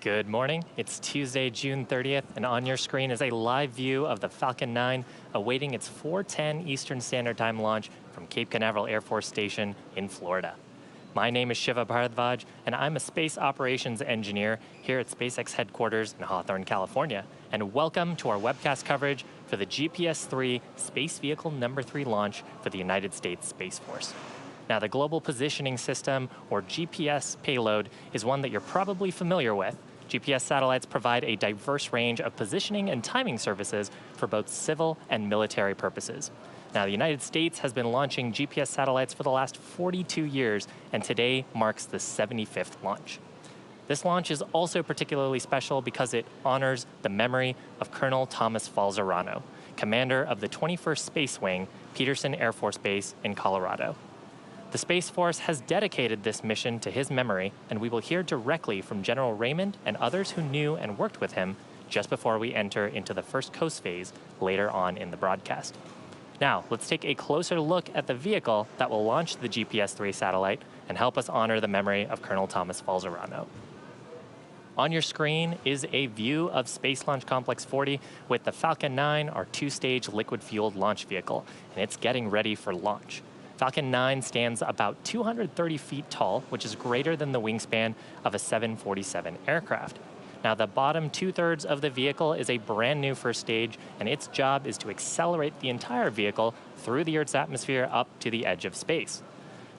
Good morning. It's Tuesday, June 30th, and on your screen is a live view of the Falcon 9 awaiting its 4:10 Eastern Standard Time launch from Cape Canaveral Air Force Station in Florida. My name is Shiva Bharadwaj, and I'm a space operations engineer here at SpaceX headquarters in Hawthorne, California. And welcome to our webcast coverage for the GPS-3 Space Vehicle number 3 launch for the United States Space Force. Now, the Global Positioning System, or GPS payload, is one that you're probably familiar with. GPS satellites provide a diverse range of positioning and timing services for both civil and military purposes. Now, the United States has been launching GPS satellites for the last 42 years, and today marks the 75th launch. This launch is also particularly special because it honors the memory of Colonel Thomas Falzarano, commander of the 21st Space Wing, Peterson Air Force Base in Colorado. The Space Force has dedicated this mission to his memory, and we will hear directly from General Raymond and others who knew and worked with him just before we enter into the first coast phase later on in the broadcast. Now, let's take a closer look at the vehicle that will launch the GPS-3 satellite and help us honor the memory of Colonel Thomas Falzarano. On your screen is a view of Space Launch Complex 40 with the Falcon 9, our two-stage liquid-fueled launch vehicle, and it's getting ready for launch. Falcon 9 stands about 230 feet tall, which is greater than the wingspan of a 747 aircraft. Now, the bottom two-thirds of the vehicle is a brand new first stage, and its job is to accelerate the entire vehicle through the Earth's atmosphere up to the edge of space.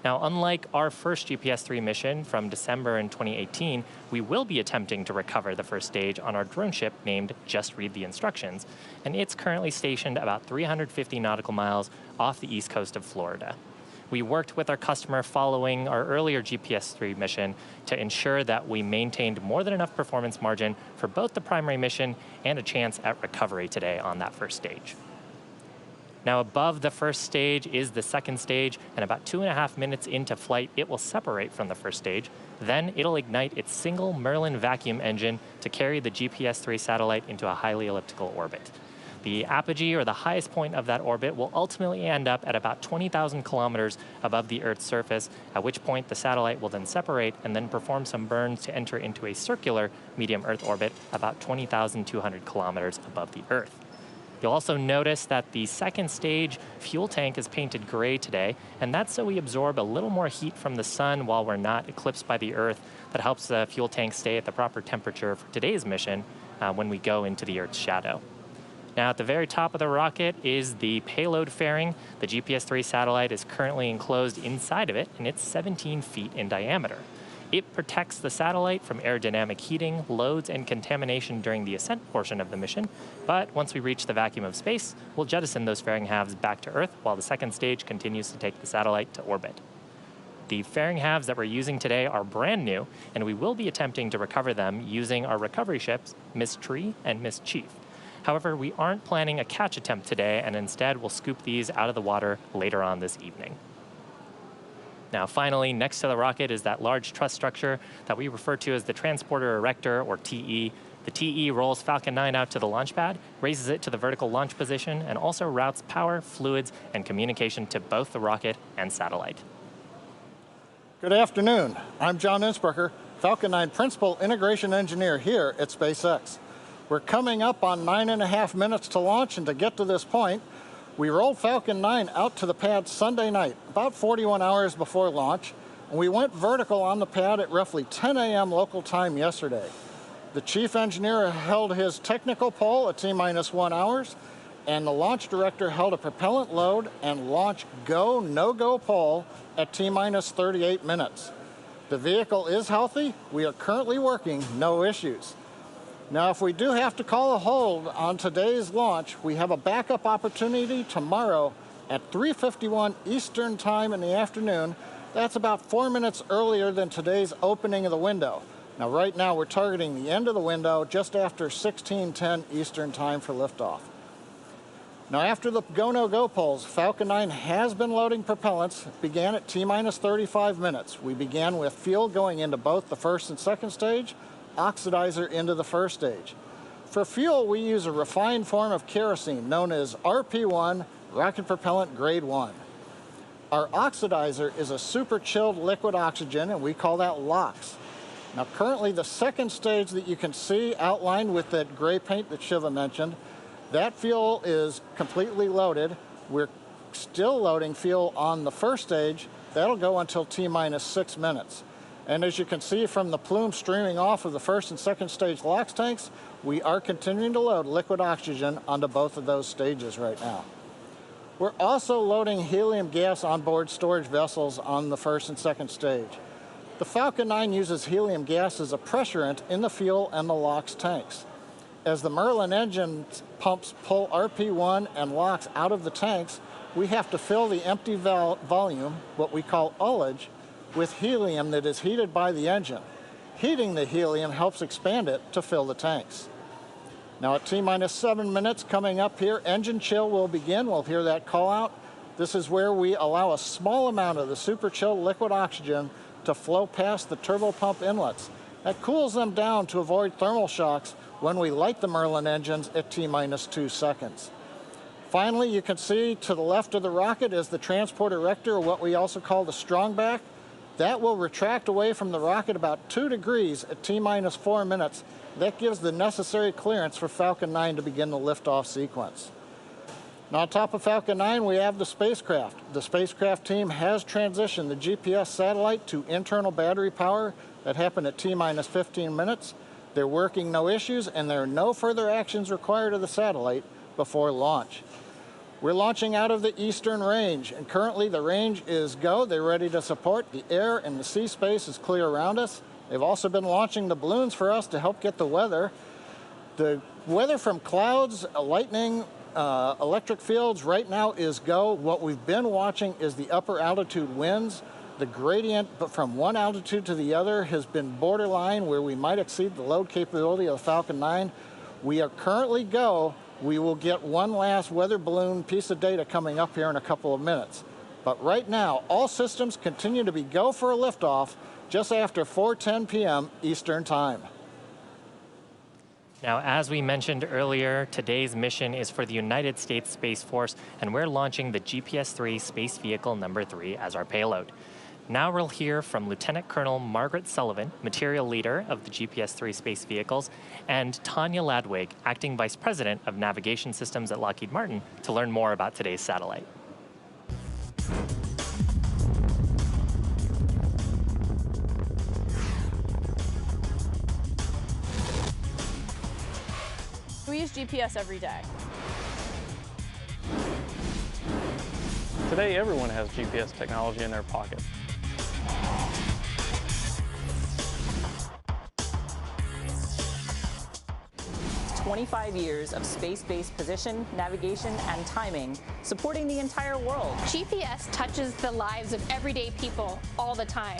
Now, unlike our first GPS-3 mission from December in 2018, we will be attempting to recover the first stage on our drone ship named Just Read the Instructions, and it's currently stationed about 350 nautical miles off the east coast of Florida. We worked with our customer following our earlier GPS-3 mission to ensure that we maintained more than enough performance margin for both the primary mission and a chance at recovery today on that first stage. Now, above the first stage is the second stage, and about 2.5 minutes into flight, it will separate from the first stage. Then it'll ignite its single Merlin vacuum engine to carry the GPS-3 satellite into a highly elliptical orbit. The apogee, or the highest point of that orbit, will ultimately end up at about 20,000 kilometers above the Earth's surface, at which point the satellite will then separate and then perform some burns to enter into a circular medium Earth orbit about 20,200 kilometers above the Earth. You'll also notice that the second stage fuel tank is painted gray today, and that's so we absorb a little more heat from the sun while we're not eclipsed by the Earth. That helps the fuel tank stay at the proper temperature for today's mission when we go into the Earth's shadow. Now, at the very top of the rocket is the payload fairing. The GPS-3 satellite is currently enclosed inside of it, and it's 17 feet in diameter. It protects the satellite from aerodynamic heating, loads, and contamination during the ascent portion of the mission. But once we reach the vacuum of space, we'll jettison those fairing halves back to Earth while the second stage continues to take the satellite to orbit. The fairing halves that we're using today are brand new, and we will be attempting to recover them using our recovery ships, Miss Tree and Miss Chief. However, we aren't planning a catch attempt today, and instead we'll scoop these out of the water later on this evening. Now, finally, next to the rocket is that large truss structure that we refer to as the Transporter Erector, or TE. The TE rolls Falcon 9 out to the launch pad, raises it to the vertical launch position, and also routes power, fluids, and communication to both the rocket and satellite. Good afternoon. I'm John Innsbrucker, Falcon 9 Principal Integration Engineer here at SpaceX. We're coming up on 9.5 minutes to launch, and to get to this point, we rolled Falcon 9 out to the pad Sunday night, about 41 hours before launch, and we went vertical on the pad at roughly 10 a.m. local time yesterday. The chief engineer held his technical poll at T-1 hours, and the launch director held a propellant load and launch go, no-go poll at T-38 minutes. The vehicle is healthy. We are currently working, no issues. Now, if we do have to call a hold on today's launch, we have a backup opportunity tomorrow at 3:51 Eastern Time in the afternoon. That's about 4 minutes earlier than today's opening of the window. Now, right now, we're targeting the end of the window just after 16:10 Eastern Time for liftoff. Now, after the go, no-go polls, Falcon 9 has been loading propellants. It began at T-35 minutes. We began with fuel going into both the first and second stage, oxidizer into the first stage. For fuel, we use a refined form of kerosene known as RP1, Rocket Propellant Grade 1. Our oxidizer is a super chilled liquid oxygen, and we call that LOX. Now currently the second stage that you can see outlined with that gray paint that Shiva mentioned, that fuel is completely loaded. We're still loading fuel on the first stage. That'll go until T-minus 6 minutes. And as you can see from the plume streaming off of the first and second stage LOX tanks, we are continuing to load liquid oxygen onto both of those stages right now. We're also loading helium gas on board storage vessels on the first and second stage. The Falcon 9 uses helium gas as a pressurant in the fuel and the LOX tanks. As the Merlin engine pumps pull RP1 and LOX out of the tanks, we have to fill the empty volume, what we call ullage, with helium that is heated by the engine. Heating the helium helps expand it to fill the tanks. Now at T-minus 7 minutes coming up here, engine chill will begin. We'll hear that call out. This is where we allow a small amount of the super chilled liquid oxygen to flow past the turbopump inlets. That cools them down to avoid thermal shocks when we light the Merlin engines at T-minus 2 seconds. Finally, you can see to the left of the rocket is the transport erector, or what we also call the strongback. That will retract away from the rocket about 2 degrees at T-minus 4 minutes. That gives the necessary clearance for Falcon 9 to begin the liftoff sequence. Now on top of Falcon 9, we have the spacecraft. The spacecraft team has transitioned the GPS satellite to internal battery power. That happened at T-minus 15 minutes. They're working no issues, and there are no further actions required of the satellite before launch. We're launching out of the eastern range, and currently the range is go. They're ready to support. The air and the sea space is clear around us. They've also been launching the balloons for us to help get the weather. The weather from clouds, lightning, electric fields right now is go. What we've been watching is the upper altitude winds. The gradient from one altitude to the other has been borderline where we might exceed the load capability of the Falcon 9. We are currently go. We will get one last weather balloon piece of data coming up here in a couple of minutes. But right now, all systems continue to be go for a liftoff just after 4:10 p.m. Eastern Time. Now, as we mentioned earlier, today's mission is for the United States Space Force, and we're launching the GPS-3 Space Vehicle number 3 as our payload. Now we'll hear from Lieutenant Colonel Margaret Sullivan, Material Leader of the GPS-3 Space Vehicles, and Tanya Ladwig, Acting Vice President of Navigation Systems at Lockheed Martin, to learn more about today's satellite. We use GPS every day. Today, everyone has GPS technology in their pocket. 25 years of space-based position, navigation, and timing, supporting the entire world. GPS touches the lives of everyday people all the time.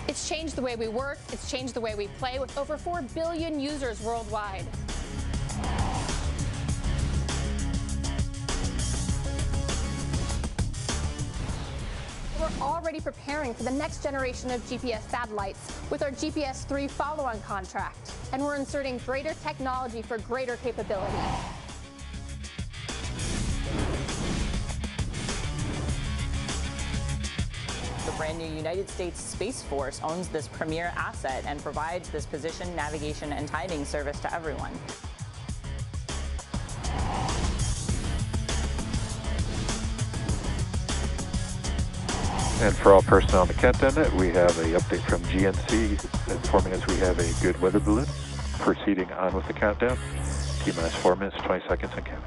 It's changed the way we work, it's changed the way we play with over 4 billion users worldwide. We're already preparing for the next generation of GPS satellites with our GPS-3 follow-on contract, and we're inserting greater technology for greater capability. The brand new United States Space Force owns this premier asset and provides this position, navigation, and timing service to everyone. And for all personnel on the countdown net, we have an update from GNC informing us we have a good weather balloon. Proceeding on with the countdown. T-minus 4 minutes, 20 seconds and counting.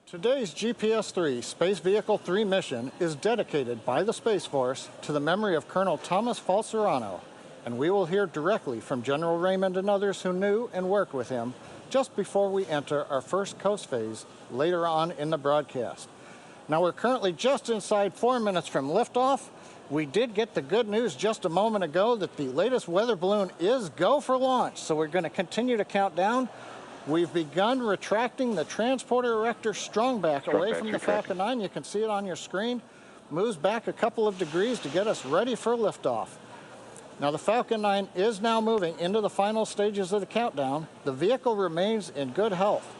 Today's GPS-3 Space Vehicle 3 mission is dedicated by the Space Force to the memory of Colonel Thomas Falserano, and we will hear directly from General Raymond and others who knew and worked with him just before we enter our first coast phase later on in the broadcast. Now we're currently just inside 4 minutes from liftoff. We did get the good news just a moment ago that the latest weather balloon is go for launch, so we're going to continue to count down. We've begun retracting the transporter erector strongback away from the Falcon 9. You can see it on your screen. Moves back a couple of degrees to get us ready for liftoff. Now the Falcon 9 is now moving into the final stages of the countdown. The vehicle remains in good health.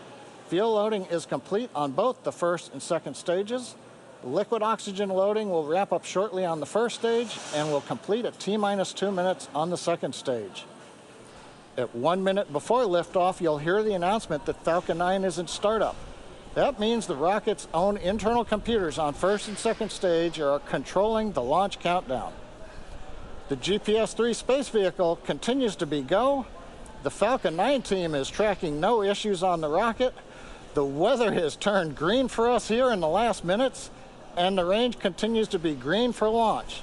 Fuel loading is complete on both the first and second stages. Liquid oxygen loading will wrap up shortly on the first stage and will complete at T-minus 2 minutes on the second stage. At 1 minute before liftoff, you'll hear the announcement that Falcon 9 is in startup. That means the rocket's own internal computers on first and second stage are controlling the launch countdown. The GPS-3 space vehicle continues to be go. The Falcon 9 team is tracking no issues on the rocket. The weather has turned green for us here in the last minutes, and the range continues to be green for launch.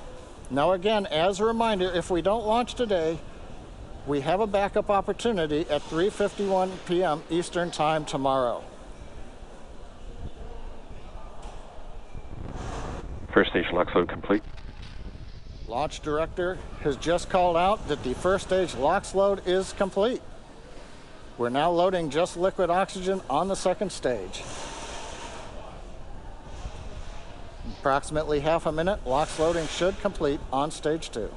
Now again, as a reminder, if we don't launch today, we have a backup opportunity at 3:51 p.m. Eastern Time tomorrow. First stage LOX load complete. Launch director has just called out that the first stage LOX load is complete. We're now loading just liquid oxygen on the second stage. Approximately half a minute, LOX loading should complete on stage 2.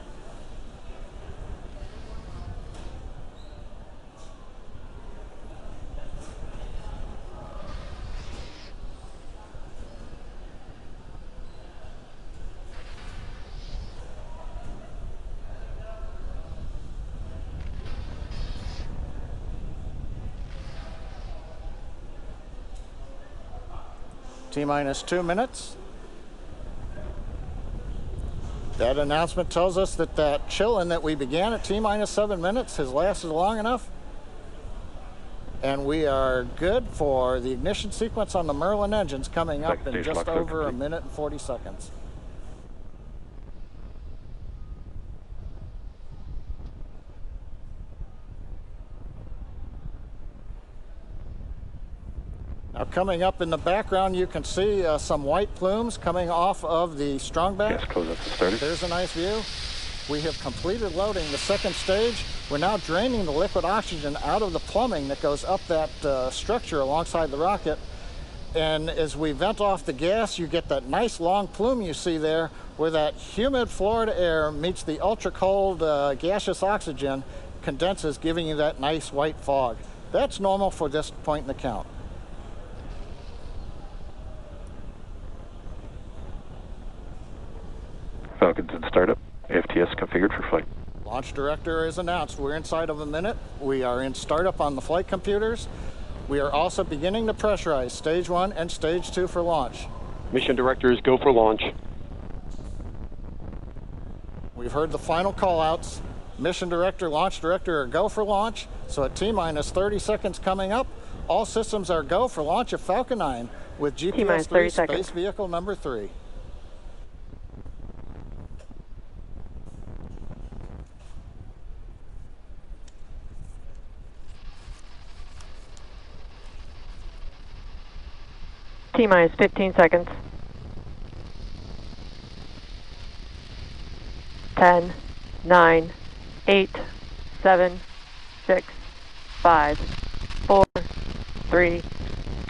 T-minus 2 minutes. That announcement tells us that that chill-in that we began at T-minus 7 minutes has lasted long enough. And we are good for the ignition sequence on the Merlin engines coming up in just over a minute and 40 seconds. Now coming up in the background, you can see some white plumes coming off of the strongback. Gas close up started. There's a nice view. We have completed loading the second stage. We're now draining the liquid oxygen out of the plumbing that goes up that structure alongside the rocket. And as we vent off the gas, you get that nice long plume you see there where that humid Florida air meets the ultra cold gaseous oxygen, condenses, giving you that nice white fog. That's normal for this point in the count. Falcon's in startup. AFTS configured for flight. Launch director has announced we're inside of a minute. We are in startup on the flight computers. We are also beginning to pressurize stage 1 and stage 2 for launch. Mission directors, go for launch. We've heard the final call-outs. Mission director, launch director are go for launch. So at T-minus 30 seconds coming up, all systems are go for launch of Falcon 9 with GPS-3 space vehicle number 3. T-minus 15 seconds. 10, 9, 8, 7, 6, 5, 4, 3,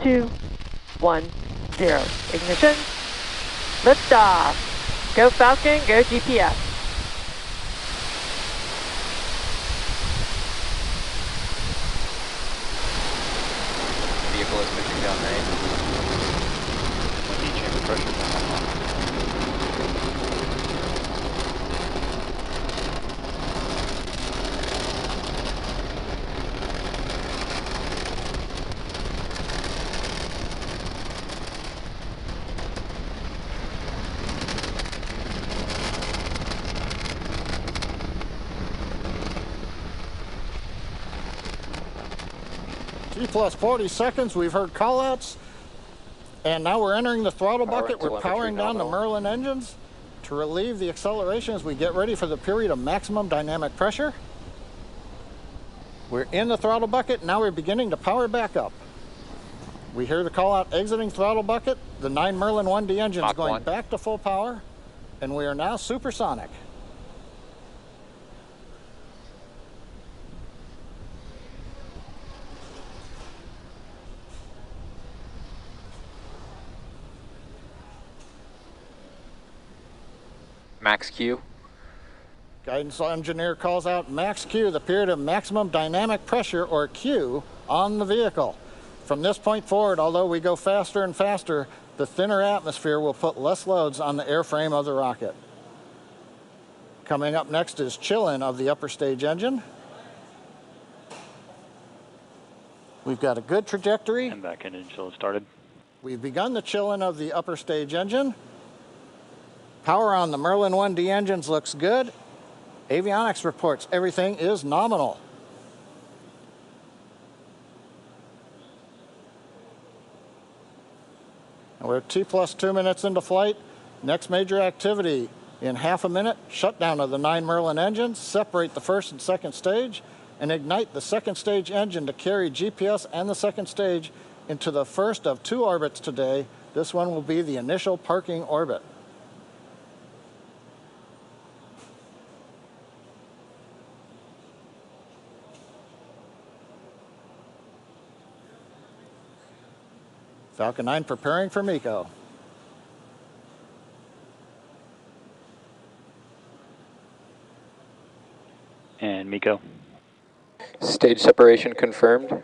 2, 1, 0. Ignition. Liftoff. Go Falcon, go GPS. Vehicle is pushing down right. Chamber pressure down. T plus 40 seconds, we've heard call-outs. And now we're entering the throttle bucket. We're powering down the Merlin engines to relieve the acceleration as we get ready for the period of maximum dynamic pressure. We're in the throttle bucket. Now we're beginning to power back up. We hear the call out exiting throttle bucket. The 9 Merlin 1D engines going back to full power. And we are now supersonic. Max Q. Guidance engineer calls out max Q, the period of maximum dynamic pressure, or Q, on the vehicle. From this point forward, although we go faster and faster, the thinner atmosphere will put less loads on the airframe of the rocket. Coming up next is chill-in of the upper stage engine. We've got a good trajectory. And back engine chill started. We've begun the chill-in of the upper stage engine. Power on the Merlin 1D engines looks good. Avionics reports everything is nominal. And we're T+2 minutes into flight. Next major activity in half a minute, shutdown of the 9 Merlin engines, separate the first and second stage, and ignite the second stage engine to carry GPS and the second stage into the first of 2 orbits today. This one will be the initial parking orbit. Falcon 9 preparing for MECO. And MECO. Stage separation confirmed.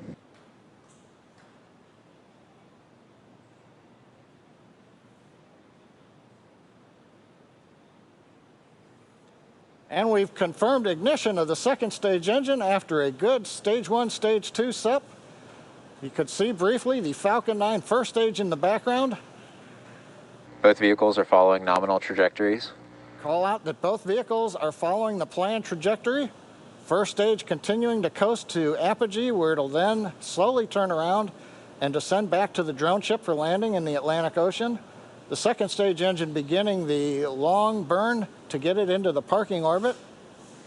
And we've confirmed ignition of the second stage engine after a good stage 1, stage 2 SEP. You could see briefly the Falcon 9 first stage in the background. Both vehicles are following nominal trajectories. Call out that both vehicles are following the planned trajectory. First stage continuing to coast to apogee, where it'll then slowly turn around and descend back to the drone ship for landing in the Atlantic Ocean. The second stage engine beginning the long burn to get it into the parking orbit.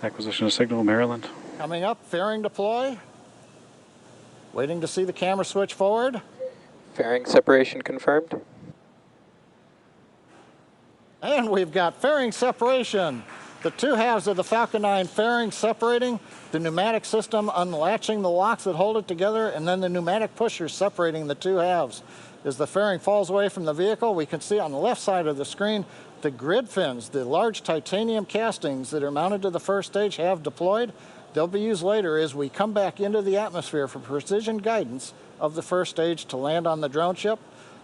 Acquisition of signal, Maryland. Coming up, fairing deploy. Waiting to see the camera switch forward. Fairing separation confirmed. And we've got fairing separation. The 2 halves of the Falcon 9 fairing separating, the pneumatic system unlatching the locks that hold it together, and then the pneumatic pushers separating the 2 halves. As the fairing falls away from the vehicle, we can see on the left side of the screen the grid fins, the large titanium castings that are mounted to the first stage have deployed. They'll be used later as we come back into the atmosphere for precision guidance of the first stage to land on the drone ship.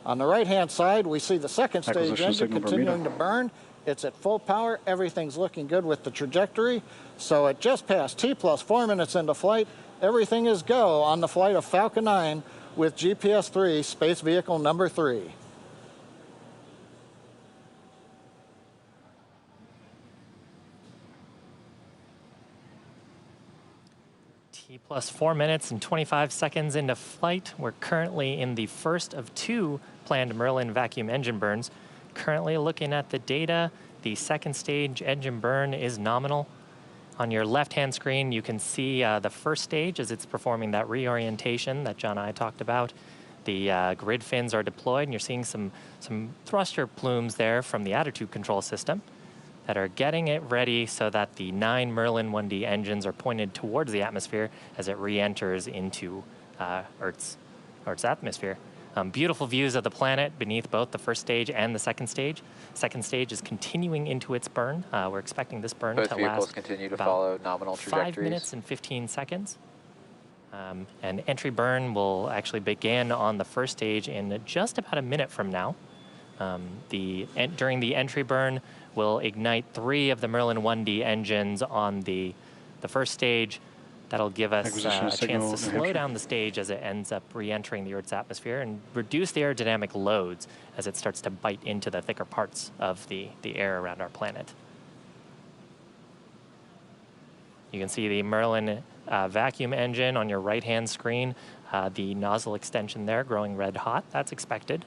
On the right-hand side, we see the second stage engine continuing to burn. It's at full power. Everything's looking good with the trajectory. So at just past T+4 minutes into flight, everything is go on the flight of Falcon 9 with GPS-3, space vehicle number 3. T+4 minutes and 25 seconds into flight. We're currently in the first of 2 planned Merlin vacuum engine burns. Currently looking at the data, the second stage engine burn is nominal. On your left-hand screen, you can see the first stage as it's performing that reorientation that John and I talked about. The grid fins are deployed, and you're seeing some thruster plumes there from the attitude control system that are getting it ready so that the 9 Merlin 1D engines are pointed towards the atmosphere as it re-enters into Earth's atmosphere. Beautiful views of the planet beneath both the first stage and the second stage. Second stage is continuing into its burn. We're expecting this burn Both to vehicles last continue to about follow nominal trajectories. 5 minutes and 15 seconds. And entry burn will actually begin on the first stage in just about a minute from now. During the entry burn, we'll ignite 3 of the Merlin 1D engines on the first stage. That'll give us a chance to slow down the stage as it ends up re-entering the Earth's atmosphere and reduce the aerodynamic loads as it starts to bite into the thicker parts of the air around our planet. You can see the Merlin vacuum engine on your right-hand screen, the nozzle extension there growing red hot. That's expected.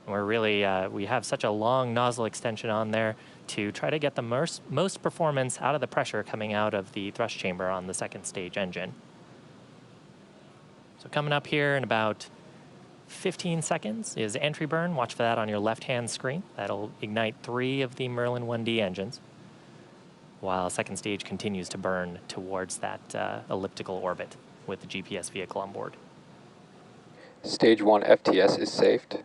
We're really, we have such a long nozzle extension on there to try to get the most performance out of the pressure coming out of the thrust chamber on the second stage engine. So coming up here in about 15 seconds is entry burn. Watch for that on your left-hand screen. That'll ignite 3 of the Merlin 1D engines, while second stage continues to burn towards that elliptical orbit with the GPS vehicle on board. Stage 1 FTS is saved.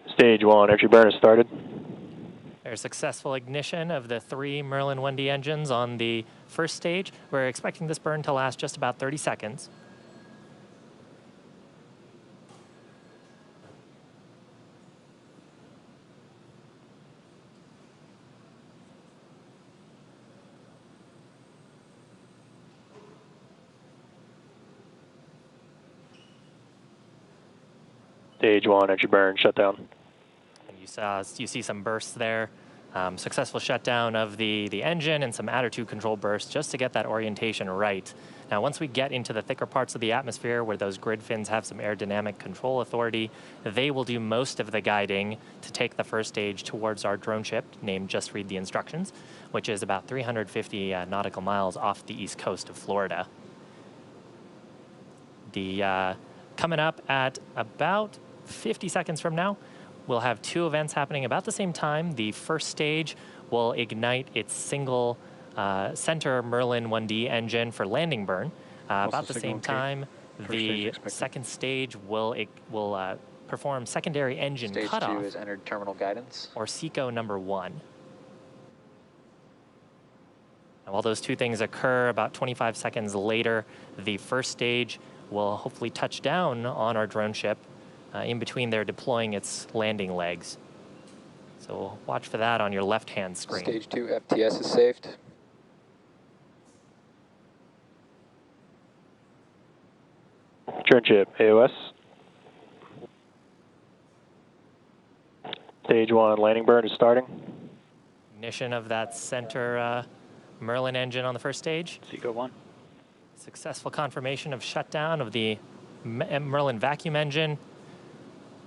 Stage 1, entry burn has started. There's successful ignition of the 3 Merlin 1D engines on the first stage. We're expecting this burn to last just about 30 seconds. Stage 1, entry burn, shutdown. You see some bursts there. Successful shutdown of the engine and some attitude control bursts just to get that orientation right. Now, once we get into the thicker parts of the atmosphere where those grid fins have some aerodynamic control authority, they will do most of the guiding to take the first stage towards our drone ship named Just Read the Instructions, which is about 350 nautical miles off the east coast of Florida. Coming up at about 50 seconds from now, we'll have 2 events happening about the same time. The first stage will ignite its single center Merlin 1D engine for landing burn. About the same time, the second stage will perform secondary engine Stage cutoff. 2 is entered terminal guidance. Or SECO number 1. Now, while those 2 things occur, about 25 seconds later, the first stage will hopefully touch down on our drone ship. In between there deploying its landing legs. So watch for that on your left-hand screen. Stage 2 FTS is saved. Drone ship, AOS. Stage 1 landing burn is starting. Ignition of that center Merlin engine on the first stage. SECO 1. Successful confirmation of shutdown of the Merlin vacuum engine.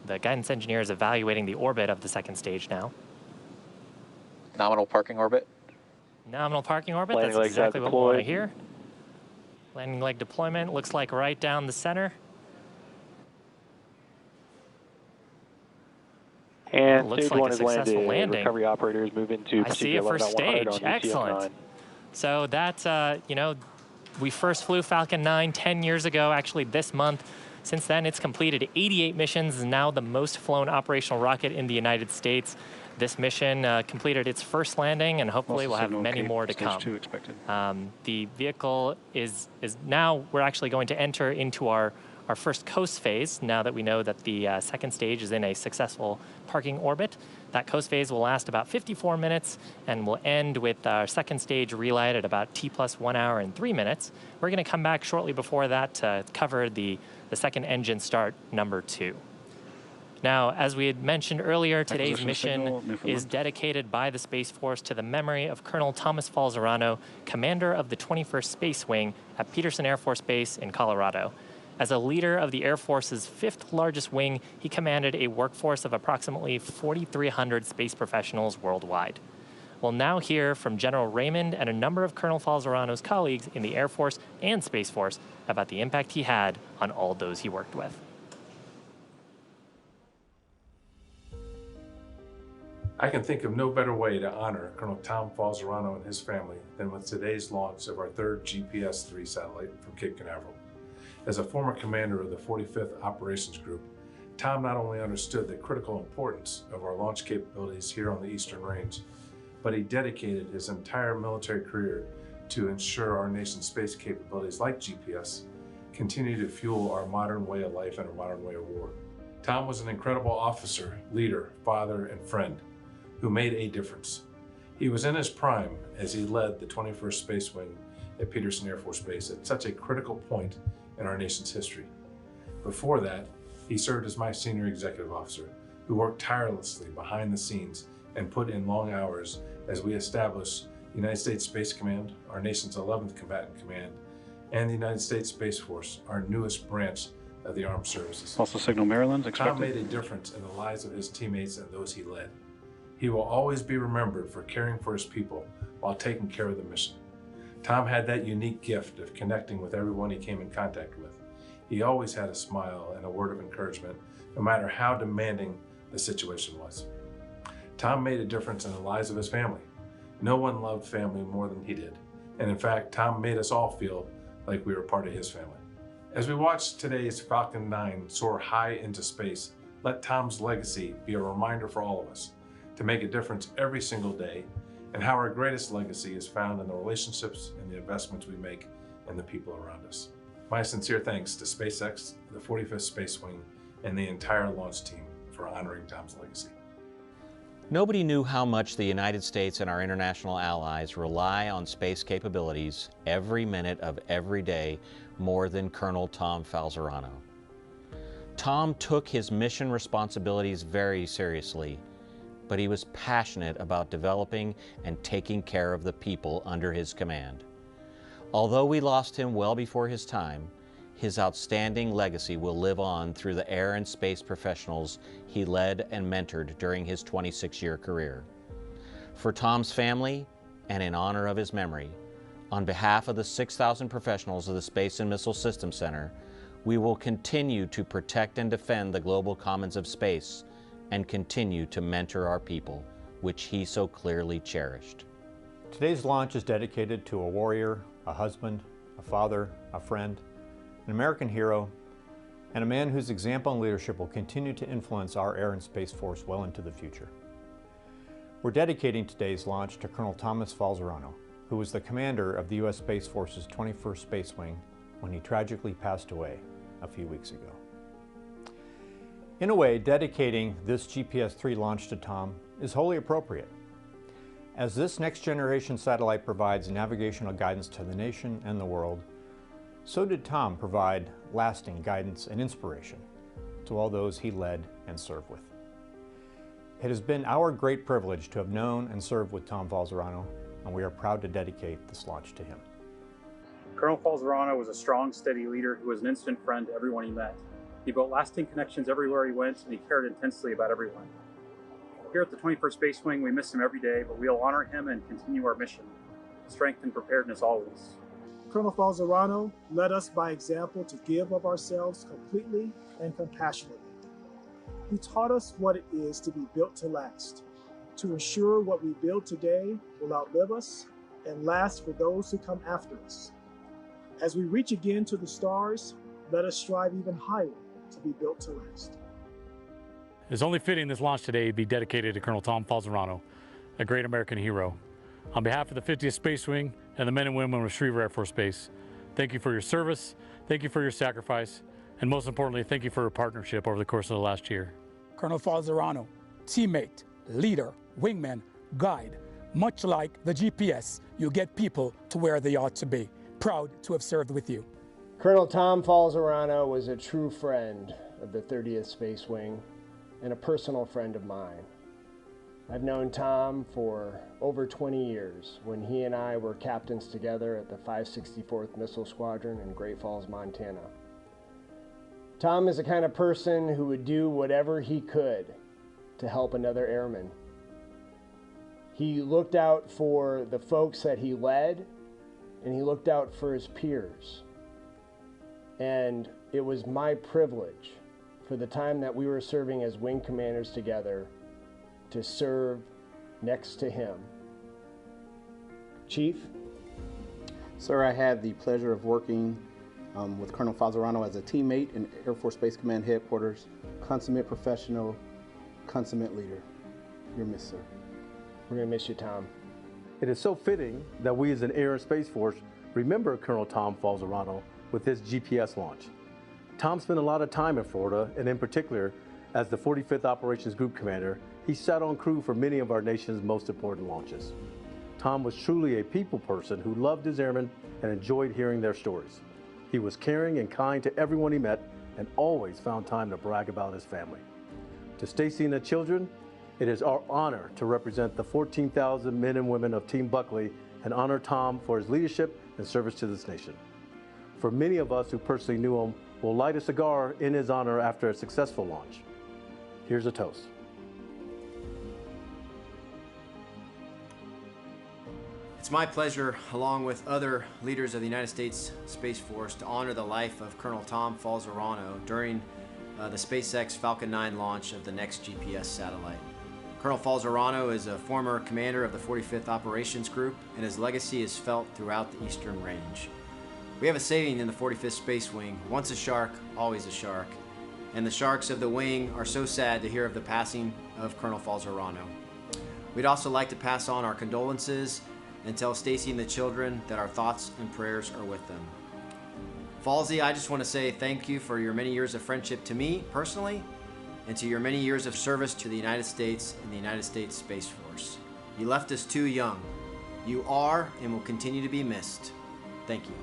The guidance engineer is evaluating the orbit of the second stage now. Nominal parking orbit. Nominal parking orbit, Landing that's legs exactly what we want to deployed. hear. Landing leg deployment looks like right down the center. And Looks stage like 1 a is successful landed. landing. Recovery operators move into I see procedure it first 11.100 stage. on Excellent. ECF9. So that, we first flew Falcon 9 10 years ago, actually this month. Since then, it's completed 88 missions, is now the most flown operational rocket in the United States. This mission completed its first landing, and hopefully we'll have many more to come. Stage 2 expected. The vehicle is now, we're actually going to enter into our first coast phase, now that we know that the second stage is in a successful parking orbit. That coast phase will last about 54 minutes and will end with our second stage relight at about T+1 hour and 3 minutes. We're going to come back shortly before that to cover the second engine start, number 2. Now, as we had mentioned earlier, today's mission is dedicated by the Space Force to the memory of Colonel Thomas Falzerano, commander of the 21st Space Wing at Peterson Air Force Base in Colorado. As a leader of the Air Force's 5th largest wing, he commanded a workforce of approximately 4,300 space professionals worldwide. We'll now hear from General Raymond and a number of Colonel Falzerano's colleagues in the Air Force and Space Force about the impact he had on all those he worked with. I can think of no better way to honor Colonel Tom Falzerano and his family than with today's launch of our 3rd GPS-3 satellite from Cape Canaveral. As a former commander of the 45th Operations Group, Tom not only understood the critical importance of our launch capabilities here on the Eastern Range, but he dedicated his entire military career to ensure our nation's space capabilities like GPS continue to fuel our modern way of life and our modern way of war. Tom was an incredible officer, leader, father, and friend who made a difference. He was in his prime as he led the 21st Space Wing at Peterson Air Force Base at such a critical point in our nation's history. Before that, he served as my senior executive officer, who worked tirelessly behind the scenes and put in long hours as we established the United States Space Command, our nation's 11th Combatant Command, and the United States Space Force, our newest branch of the armed services. Also signal Maryland's expected. Tom made a difference in the lives of his teammates and those he led. He will always be remembered for caring for his people while taking care of the mission. Tom had that unique gift of connecting with everyone he came in contact with. He always had a smile and a word of encouragement, no matter how demanding the situation was. Tom made a difference in the lives of his family. No one loved family more than he did. And in fact, Tom made us all feel like we were part of his family. As we watch today's Falcon 9 soar high into space, let Tom's legacy be a reminder for all of us to make a difference every single day, and how our greatest legacy is found in the relationships and the investments we make in the people around us. My sincere thanks to SpaceX, the 45th Space Wing, and the entire launch team for honoring Tom's legacy. Nobody knew how much the United States and our international allies rely on space capabilities every minute of every day more than Colonel Tom Falzarano. Tom took his mission responsibilities very seriously, but he was passionate about developing and taking care of the people under his command. Although we lost him well before his time, his outstanding legacy will live on through the air and space professionals he led and mentored during his 26-year career. For Tom's family, and in honor of his memory, on behalf of the 6,000 professionals of the Space and Missile Systems Center, we will continue to protect and defend the global commons of space and continue to mentor our people, which he so clearly cherished. Today's launch is dedicated to a warrior, a husband, a father, a friend, an American hero, and a man whose example and leadership will continue to influence our Air and Space Force well into the future. We're dedicating today's launch to Colonel Thomas Falzarano, who was the commander of the U.S. Space Force's 21st Space Wing when he tragically passed away a few weeks ago. In a way, dedicating this GPS-3 launch to Tom is wholly appropriate, as this next-generation satellite provides navigational guidance to the nation and the world. So did Tom provide lasting guidance and inspiration to all those he led and served with. It has been our great privilege to have known and served with Tom Falzarano, and we are proud to dedicate this launch to him. Colonel Falzarano was a strong, steady leader who was an instant friend to everyone he met. He built lasting connections everywhere he went, and he cared intensely about everyone. Here at the 21st Space Wing, we miss him every day, but we'll honor him and continue our mission. Strength and preparedness always. Colonel Falzarano led us by example to give of ourselves completely and compassionately. He taught us what it is to be built to last, to ensure what we build today will outlive us and last for those who come after us. As we reach again to the stars, let us strive even higher to be built to last. It's only fitting this launch today be dedicated to Colonel Tom Falzarano, a great American hero. On behalf of the 50th Space Wing and the men and women of Schriever Air Force Base, thank you for your service, thank you for your sacrifice, and most importantly, thank you for your partnership over the course of the last year. Colonel Falzarano, teammate, leader, wingman, guide. Much like the GPS, you get people to where they ought to be. Proud to have served with you. Colonel Tom Falzarano was a true friend of the 30th Space Wing and a personal friend of mine. I've known Tom for over 20 years when he and I were captains together at the 564th Missile Squadron in Great Falls, Montana. Tom is the kind of person who would do whatever he could to help another airman. He looked out for the folks that he led, and he looked out for his peers. And it was my privilege for the time that we were serving as wing commanders together to serve next to him. Chief? Sir, I had the pleasure of working with Colonel Falzarano as a teammate in Air Force Space Command headquarters. Consummate professional, consummate leader. You're missed, sir. We're gonna miss you, Tom. It is so fitting that we as an Air and Space Force remember Colonel Tom Falzarano with his GPS launch. Tom spent a lot of time in Florida, and in particular, as the 45th Operations Group Commander, he sat on crew for many of our nation's most important launches. Tom was truly a people person who loved his airmen and enjoyed hearing their stories. He was caring and kind to everyone he met and always found time to brag about his family. To Stacy and the children, it is our honor to represent the 14,000 men and women of Team Buckley and honor Tom for his leadership and service to this nation. For many of us who personally knew him, we'll light a cigar in his honor after a successful launch. Here's a toast. It's my pleasure, along with other leaders of the United States Space Force, to honor the life of Colonel Tom Falzarano during the SpaceX Falcon 9 launch of the next GPS satellite. Colonel Falzarano is a former commander of the 45th Operations Group, and his legacy is felt throughout the Eastern Range. We have a saying in the 45th Space Wing, once a shark, always a shark. And the sharks of the wing are so sad to hear of the passing of Colonel Falzarano. We'd also like to pass on our condolences and tell Stacy and the children that our thoughts and prayers are with them. Falsey, I just want to say thank you for your many years of friendship to me personally, and to your many years of service to the United States and the United States Space Force. You left us too young. You are and will continue to be missed. Thank you.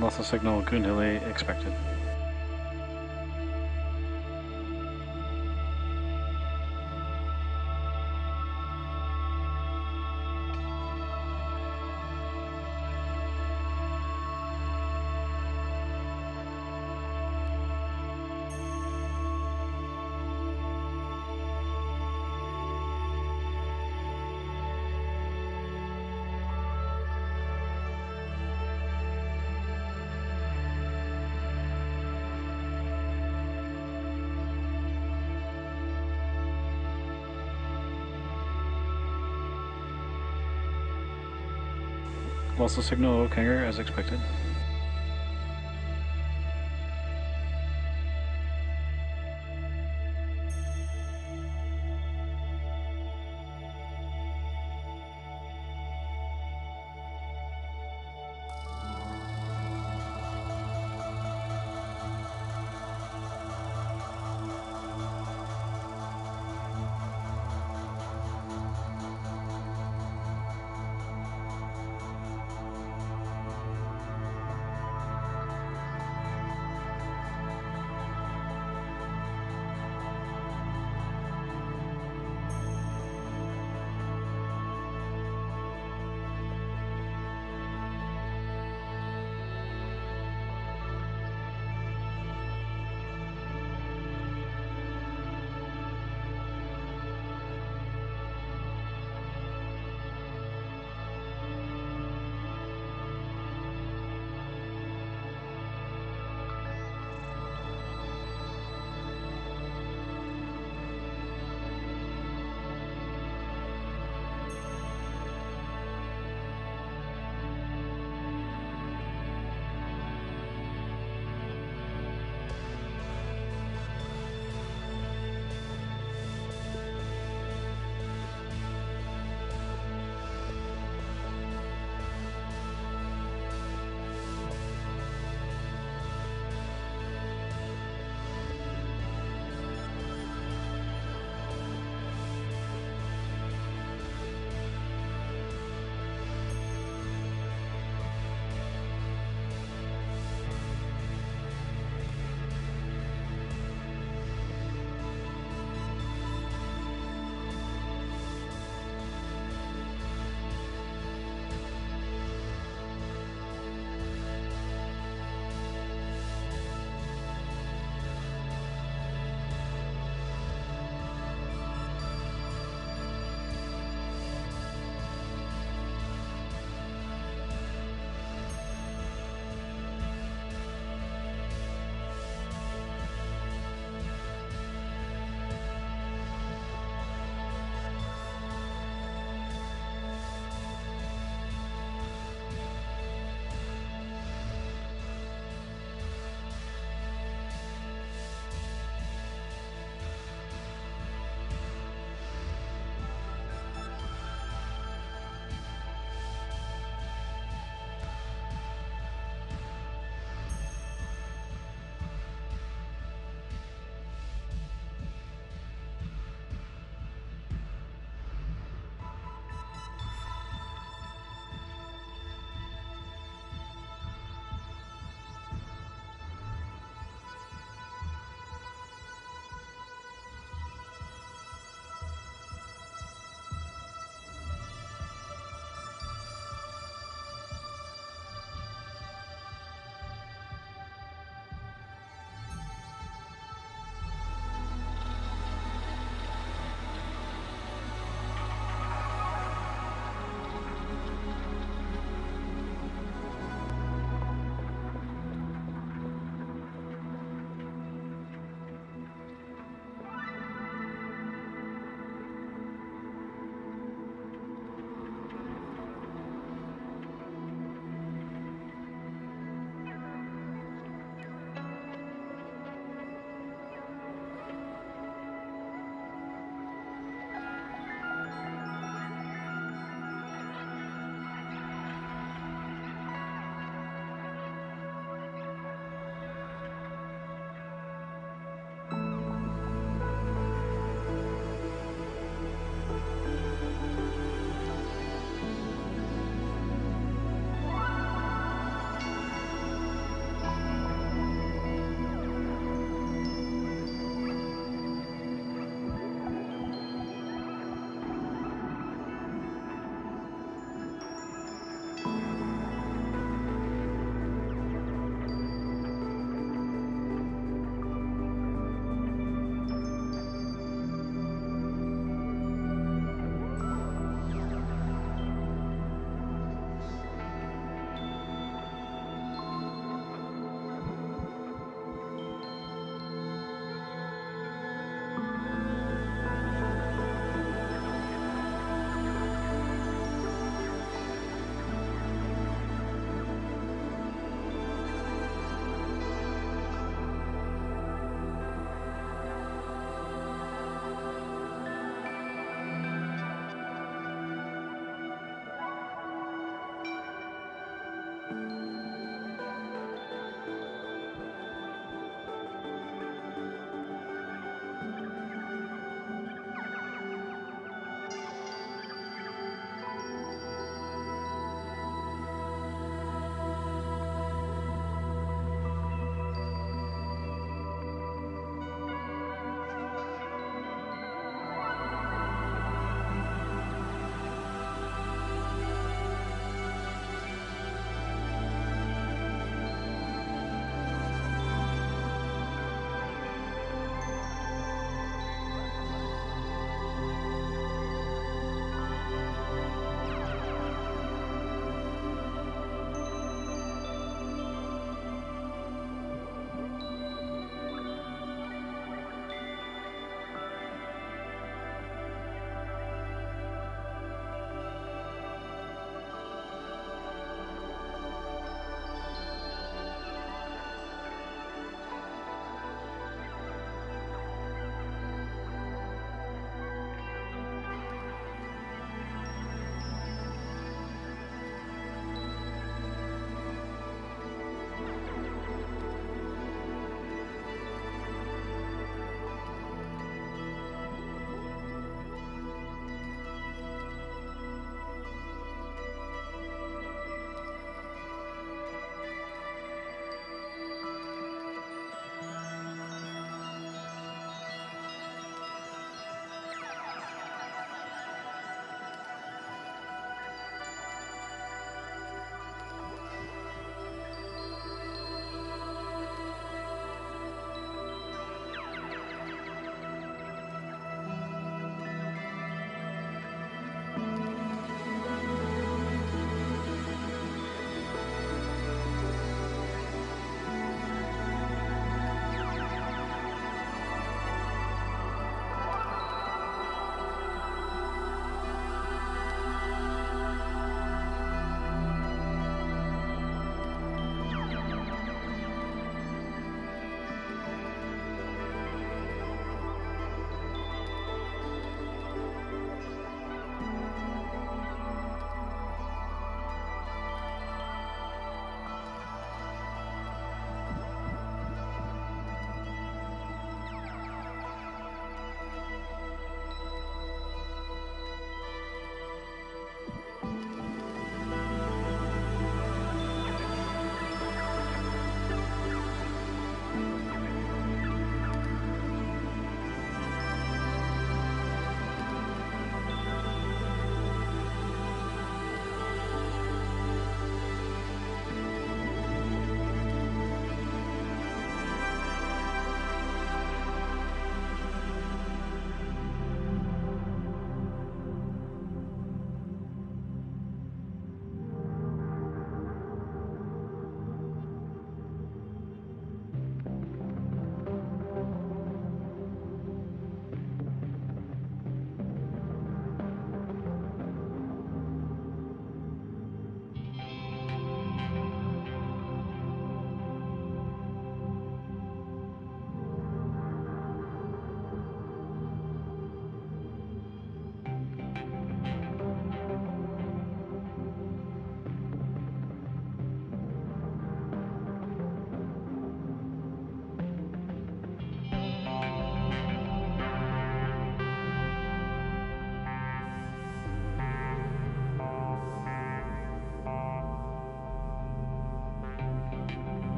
Loss of signal, Goonhilly expected. Loss of signal, Oak Hangar as expected.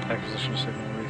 Acquisition signal reef.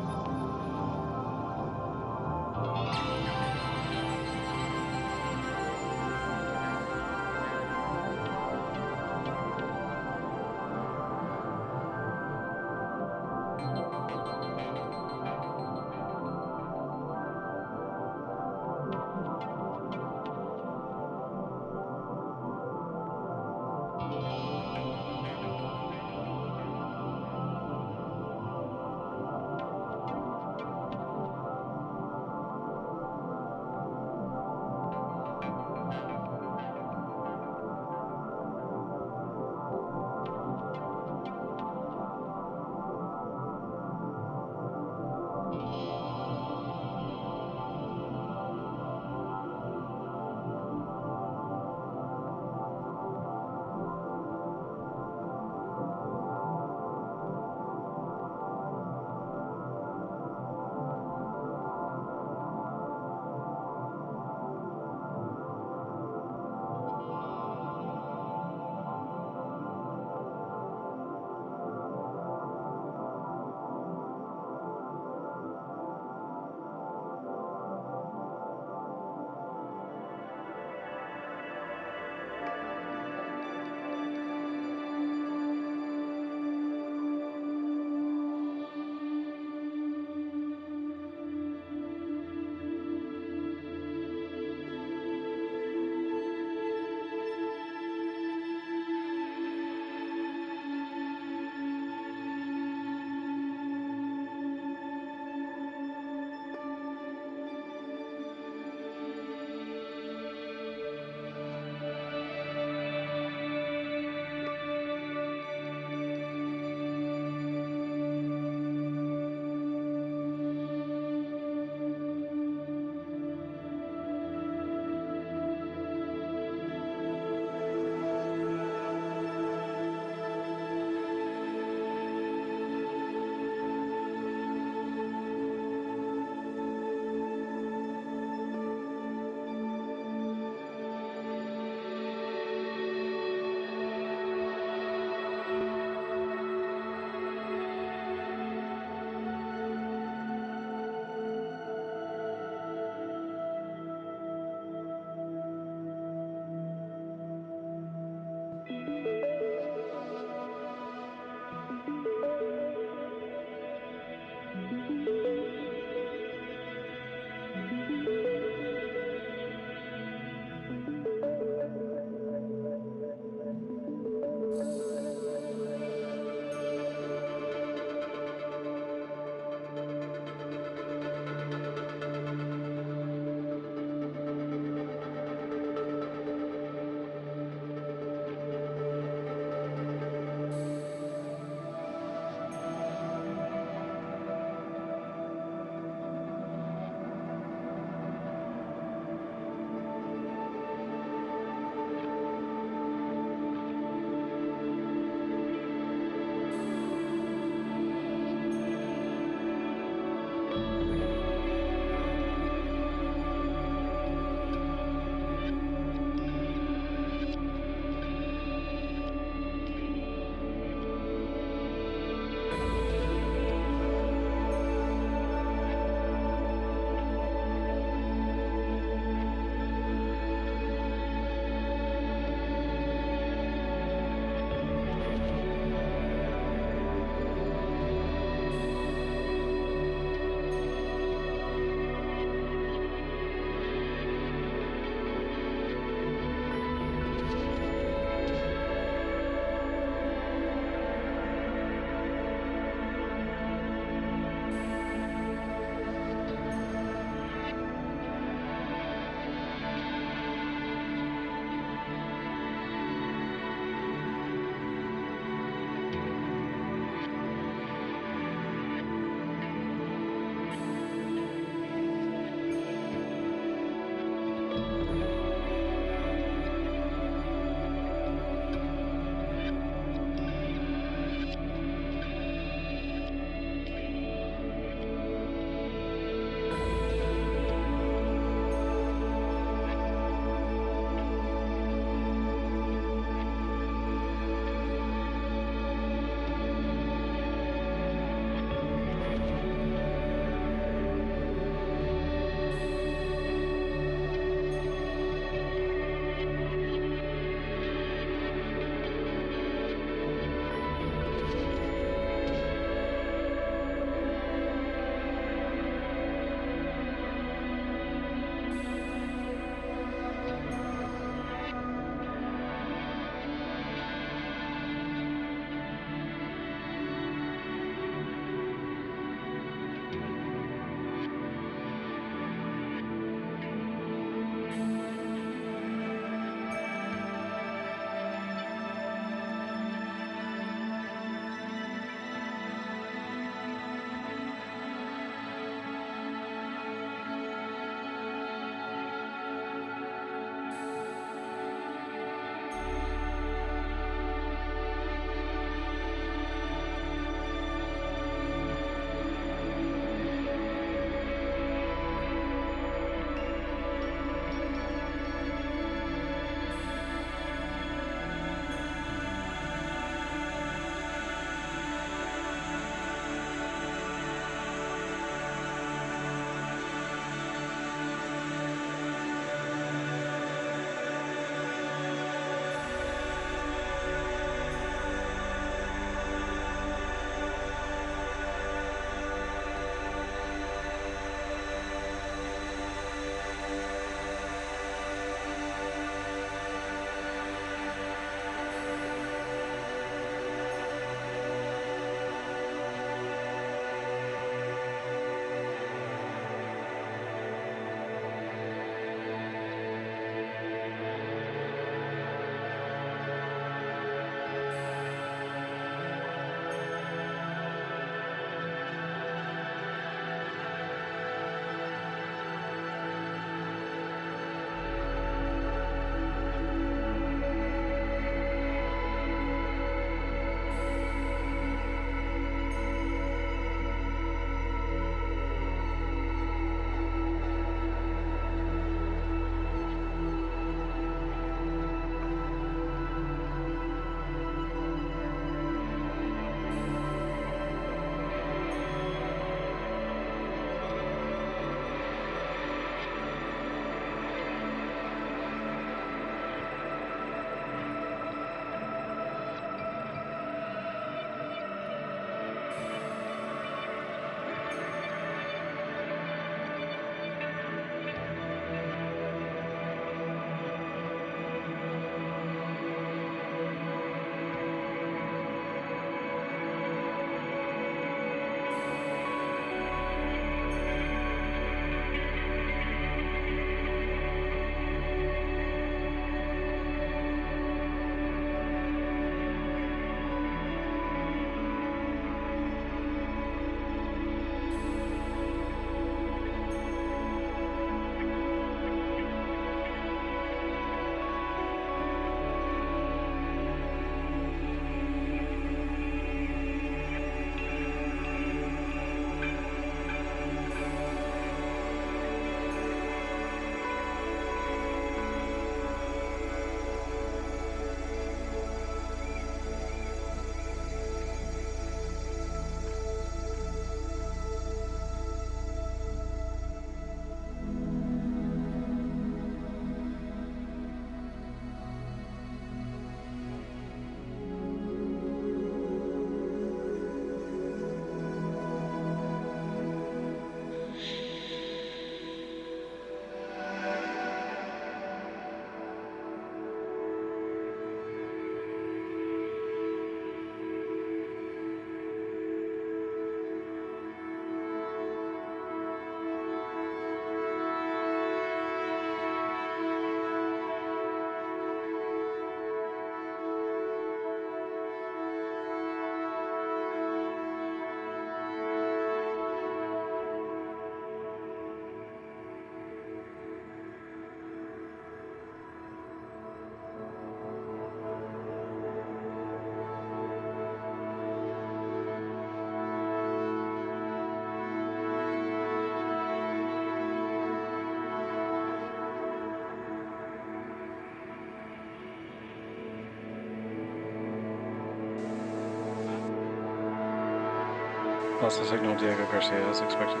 Lost the signal, Diego Garcia, as expected.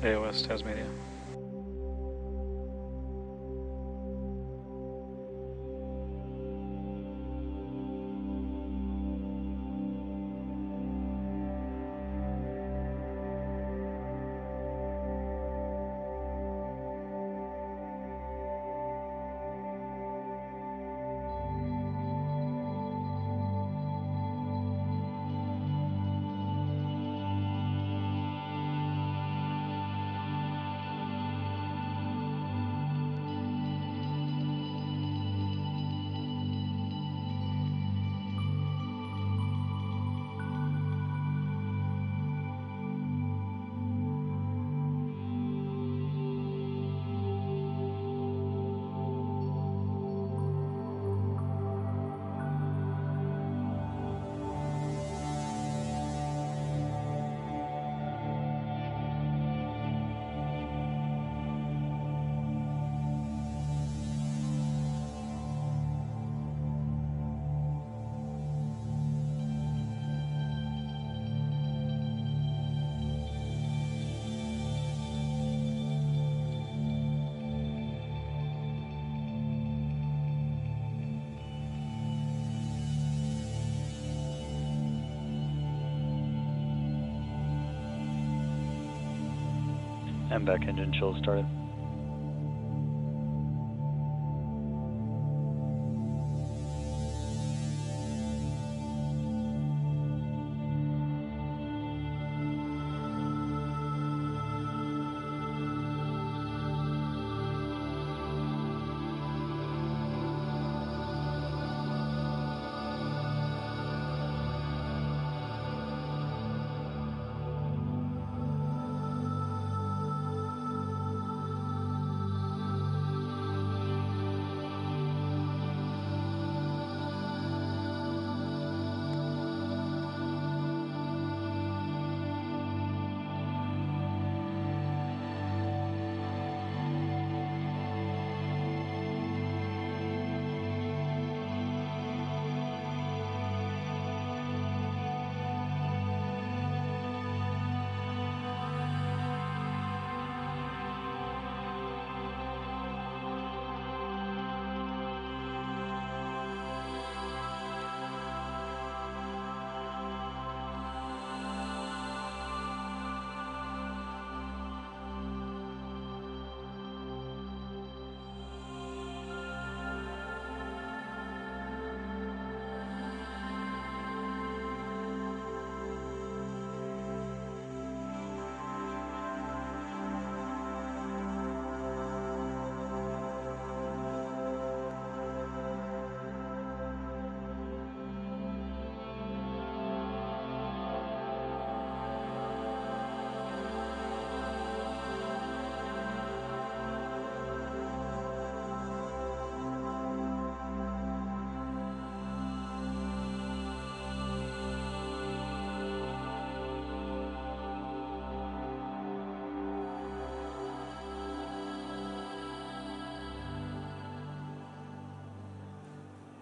AOS Tasmania. MVAC engine chill started.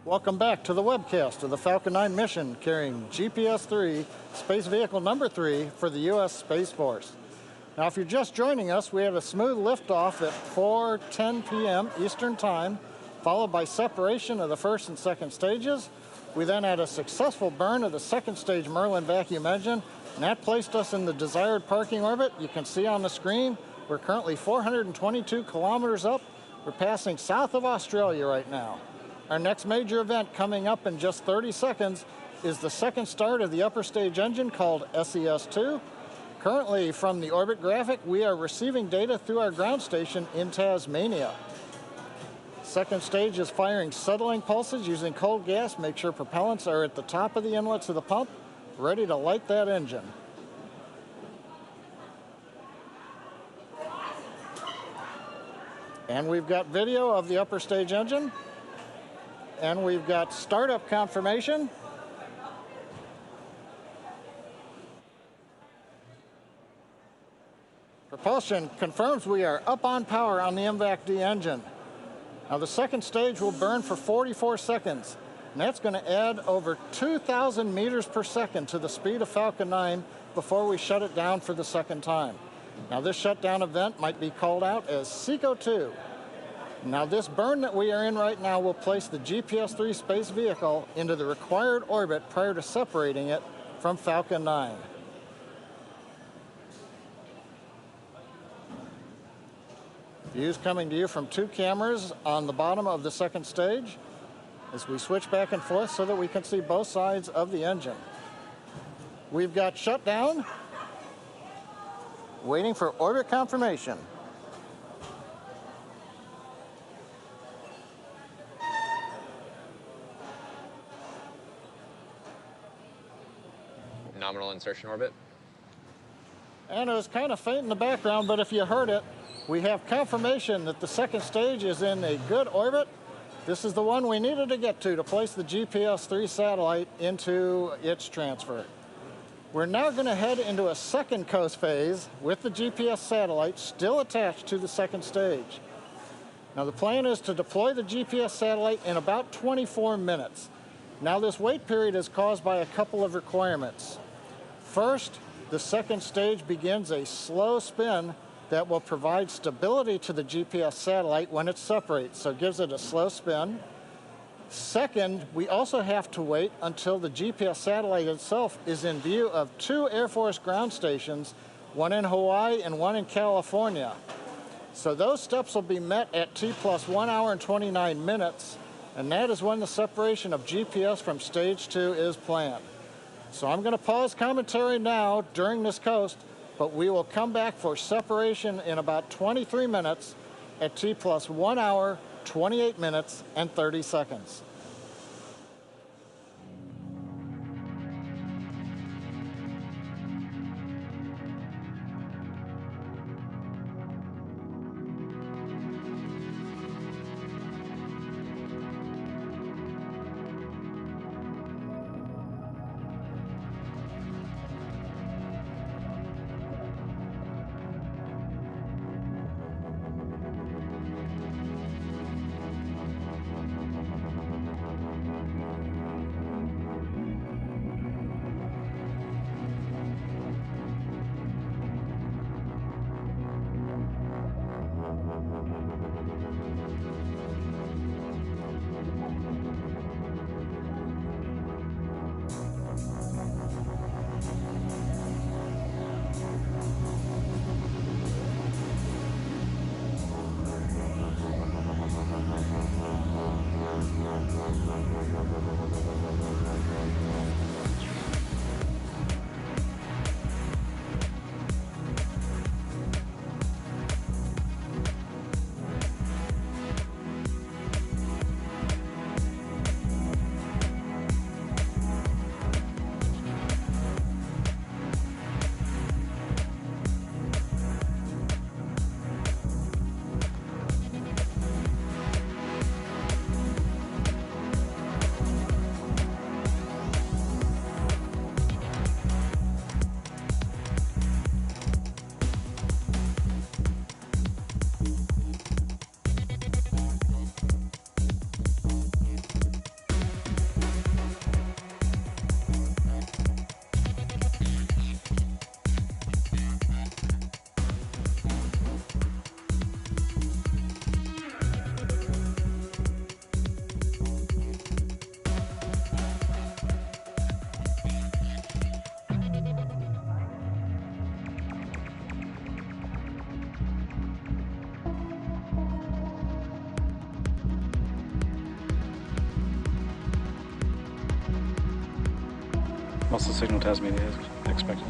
Welcome back to the webcast of the Falcon 9 mission carrying GPS-3, space vehicle number 3 for the U.S. Space Force. Now, if you're just joining us, we had a smooth liftoff at 4:10 p.m. Eastern Time, followed by separation of the first and second stages. We then had a successful burn of the second stage Merlin vacuum engine, and that placed us in the desired parking orbit. You can see on the screen, we're currently 422 kilometers up. We're passing south of Australia right now. Our next major event coming up in just 30 seconds is the second start of the upper stage engine called SES-2. Currently, from the orbit graphic, we are receiving data through our ground station in Tasmania. Second stage is firing settling pulses using cold gas. Make sure propellants are at the top of the inlets of the pump, ready to light that engine. And we've got video of the upper stage engine. And we've got startup confirmation. Propulsion confirms we are up on power on the MVAC-D engine. Now the second stage will burn for 44 seconds, and that's going to add over 2,000 meters per second to the speed of Falcon 9 before we shut it down for the second time. Now this shutdown event might be called out as SECO-2. Now this burn that we are in right now will place the GPS-3 space vehicle into the required orbit prior to separating it from Falcon 9. Views coming to you from 2 cameras on the bottom of the second stage as we switch back and forth so that we can see both sides of the engine. We've got shutdown, waiting for orbit confirmation. Nominal insertion orbit. And it was kind of faint in the background, but if you heard it, we have confirmation that the second stage is in a good orbit. This is the one we needed to get to place the GPS-3 satellite into its transfer. We're now going to head into a second coast phase with the GPS satellite still attached to the second stage. Now the plan is to deploy the GPS satellite in about 24 minutes. Now this wait period is caused by a couple of requirements. First, the second stage begins a slow spin that will provide stability to the GPS satellite when it separates, so it gives it a slow spin. Second, we also have to wait until the GPS satellite itself is in view of 2 Air Force ground stations, one in Hawaii and one in California. So those steps will be met at T plus 1 hour and 29 minutes, and that is when the separation of GPS from stage 2 is planned. So I'm going to pause commentary now during this coast, but we will come back for separation in about 23 minutes at T plus 1 hour, 28 minutes, and 30 seconds. What's the signal Tasmania is expected?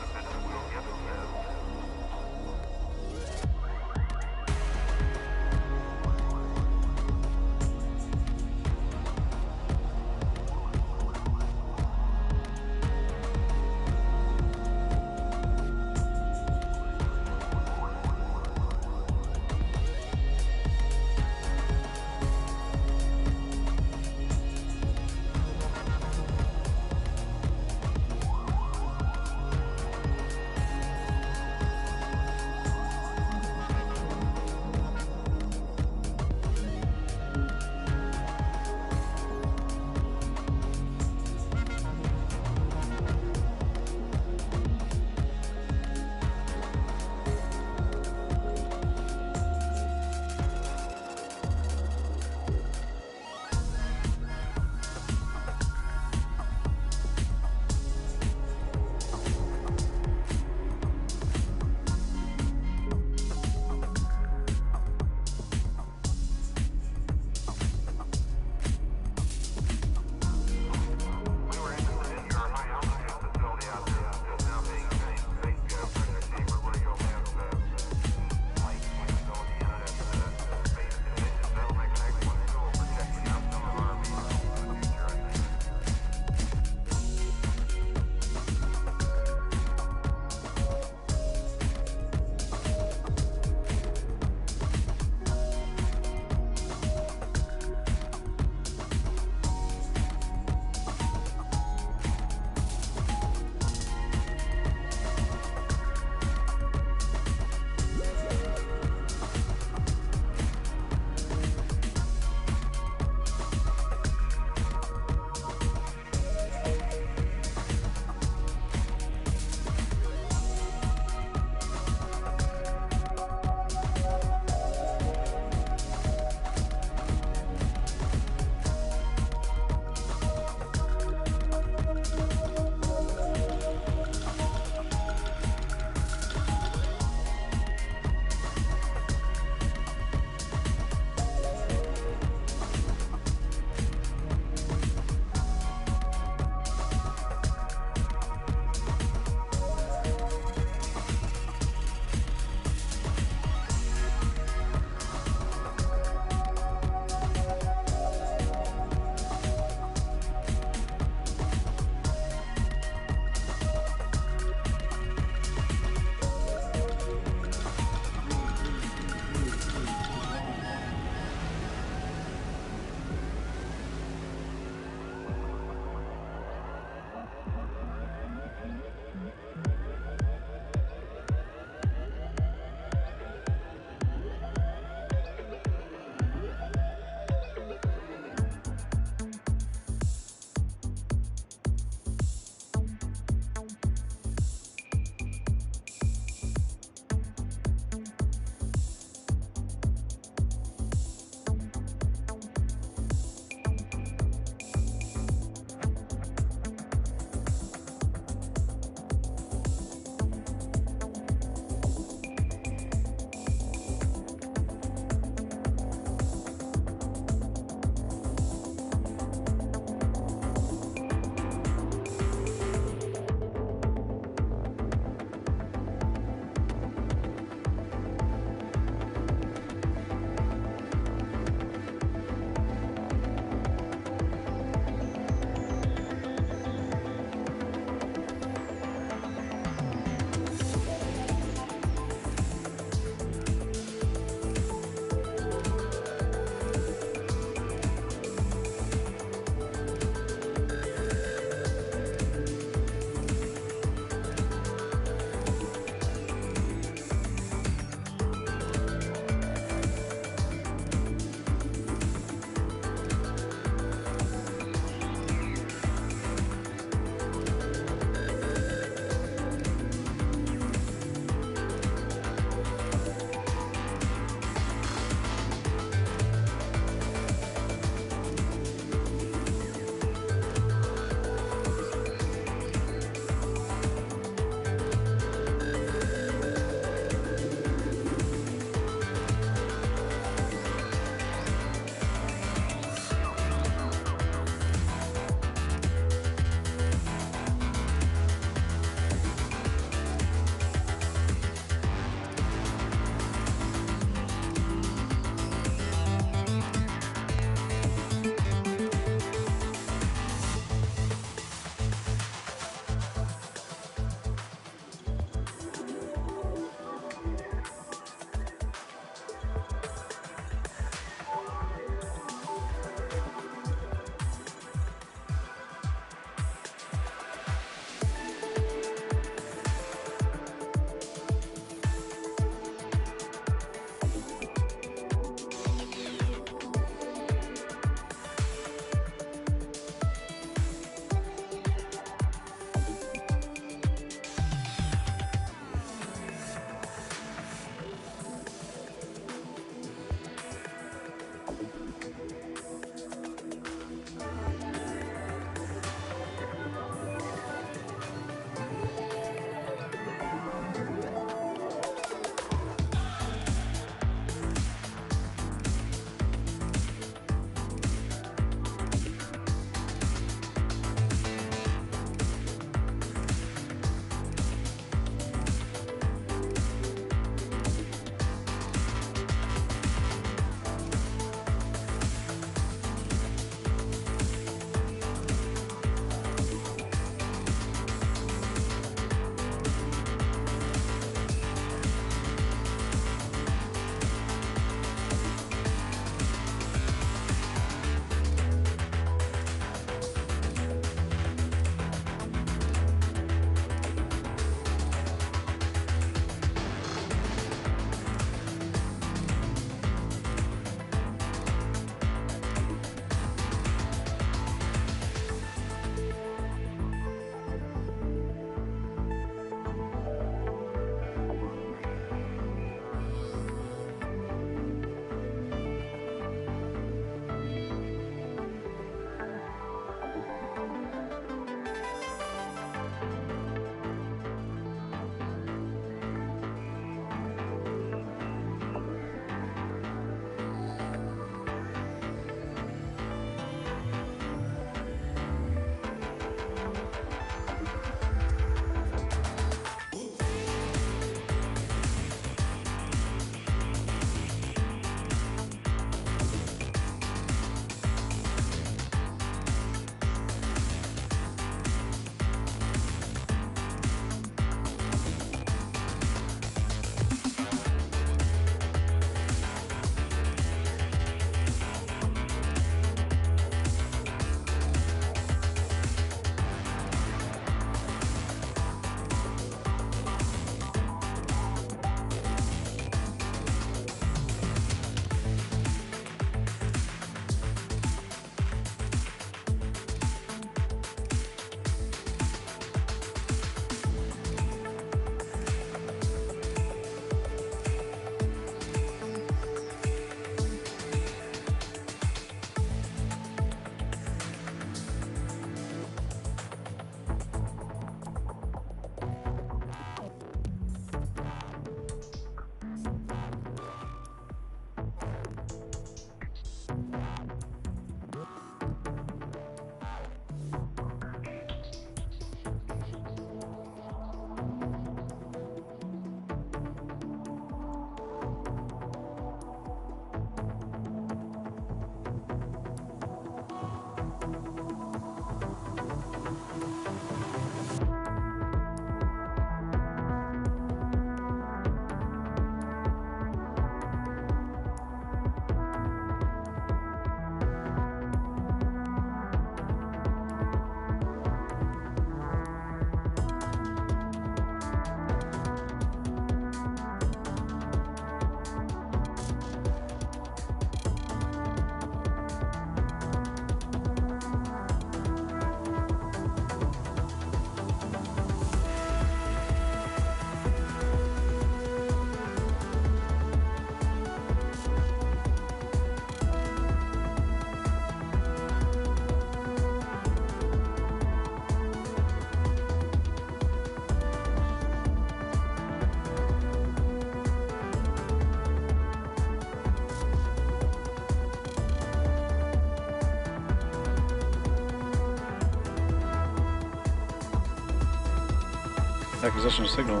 Acquisition signal,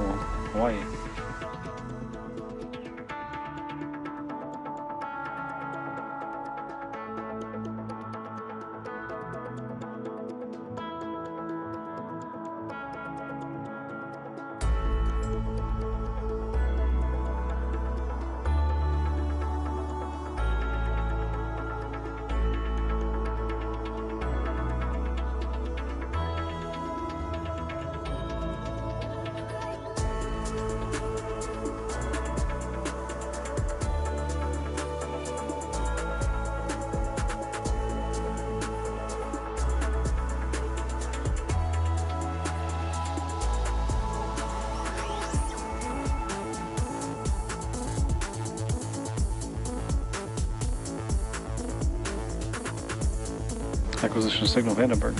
Hawaii. Acquisition signal, Vandenberg.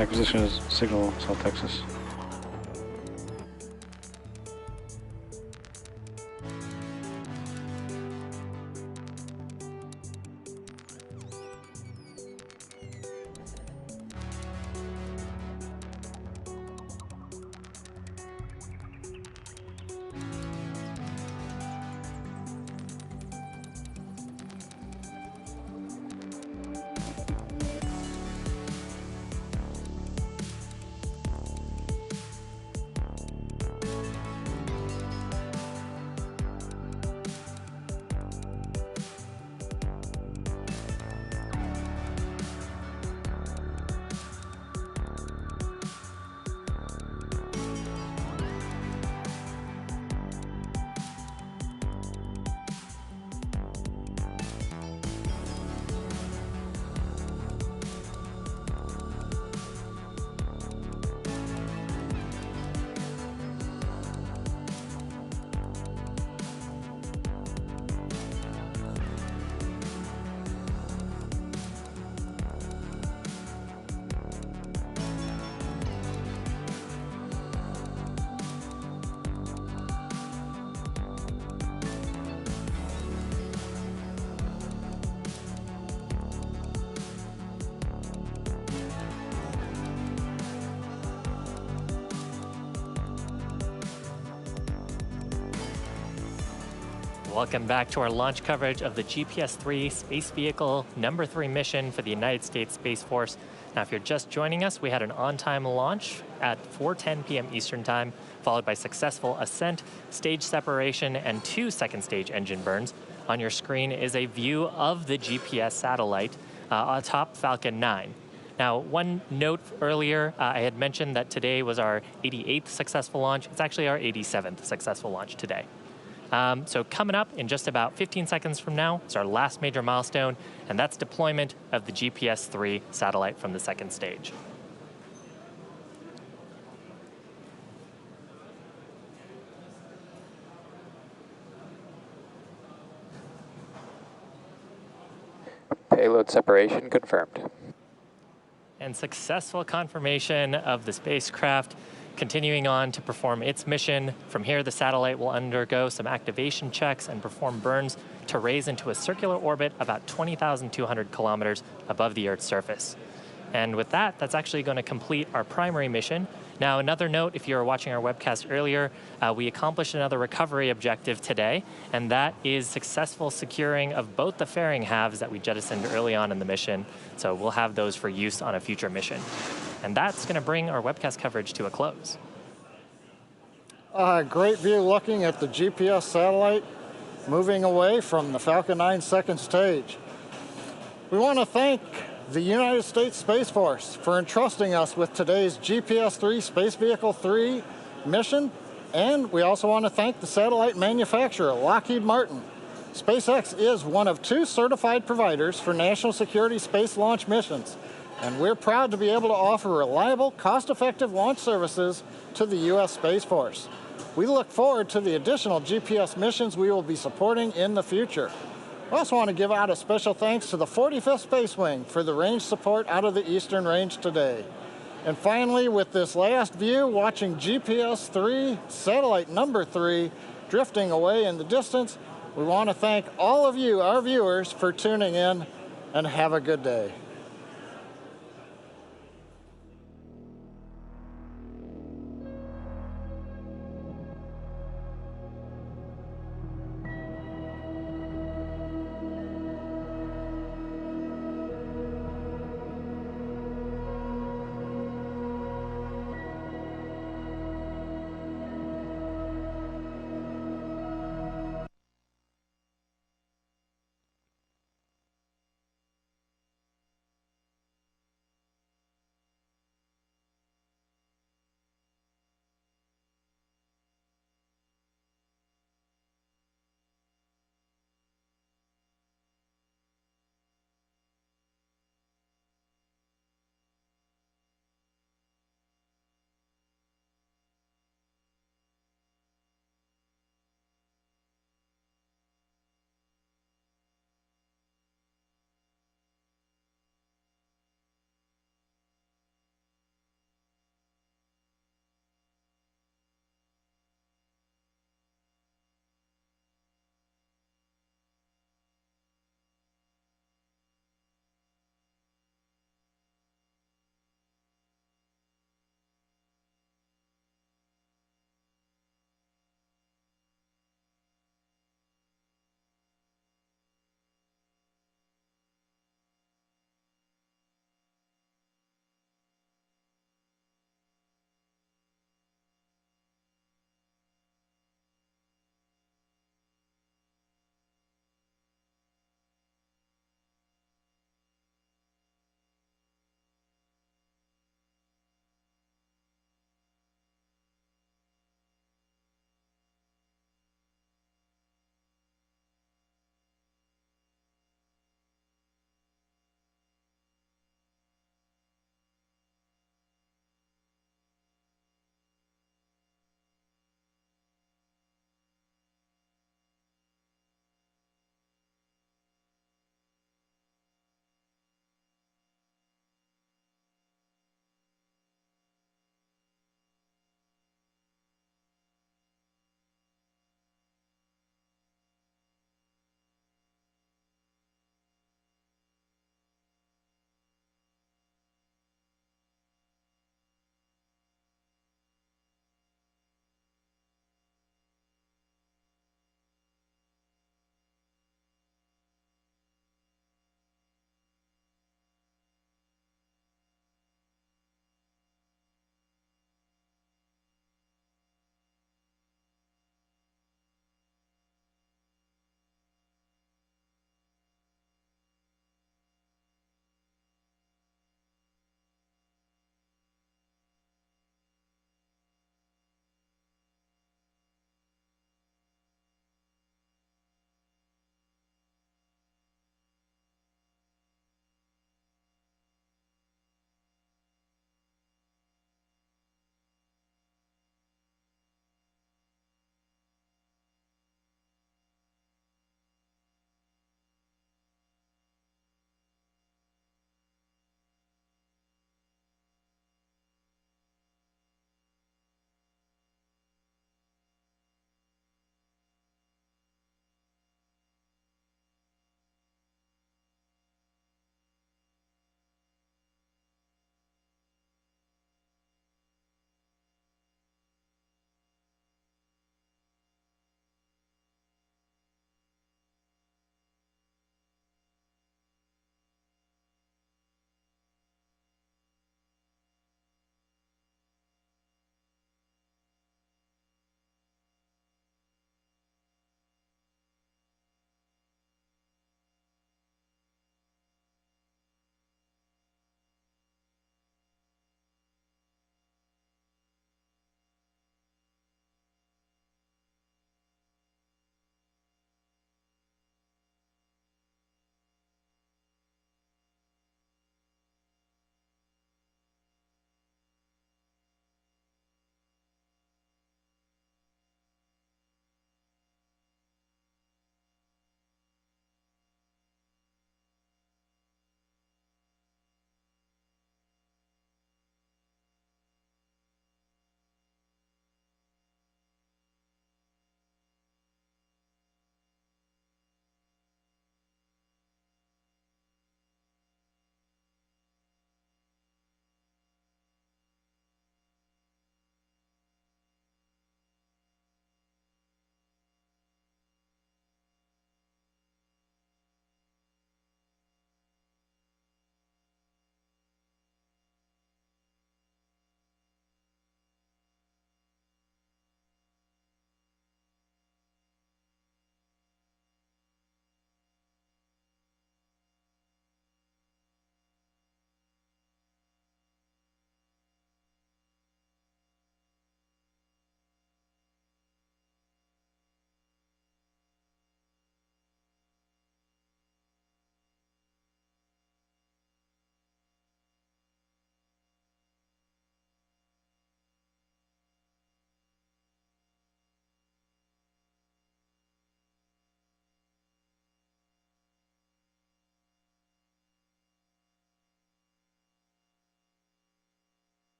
Acquisition is signal, South Texas. Welcome back to our launch coverage of the GPS-3 Space Vehicle number 3 mission for the United States Space Force. Now, if you're just joining us, we had an on-time launch at 4:10 p.m. Eastern Time, followed by successful ascent, stage separation, and 2 second stage engine burns. On your screen is a view of the GPS satellite atop Falcon 9. Now, one note earlier, I had mentioned that today was our 88th successful launch. It's actually our 87th successful launch today. So coming up in just about 15 seconds from now is our last major milestone, and that's deployment of the GPS-3 satellite from the second stage. Payload separation confirmed. And successful confirmation of the spacecraft continuing on to perform its mission. From here, the satellite will undergo some activation checks and perform burns to raise into a circular orbit about 20,200 kilometers above the Earth's surface. And with that, that's actually going to complete our primary mission. Now, another note, if you were watching our webcast earlier, we accomplished another recovery objective today, and that is successful securing of both the fairing halves that we jettisoned early on in the mission. So we'll have those for use on a future mission. And that's going to bring our webcast coverage to a close. Great view looking at the GPS satellite moving away from the Falcon 9 second stage. We want to thank the United States Space Force for entrusting us with today's GPS-3 Space Vehicle 3 mission, and we also want to thank the satellite manufacturer, Lockheed Martin. SpaceX is one of 2 certified providers for national security space launch missions, and we're proud to be able to offer reliable, cost-effective launch services to the U.S. Space Force. We look forward to the additional GPS missions we will be supporting in the future. I also want to give out a special thanks to the 45th Space Wing for the range support out of the Eastern Range today. And finally, with this last view, watching GPS-3 satellite number 3 drifting away in the distance, we want to thank all of you, our viewers, for tuning in, and have a good day.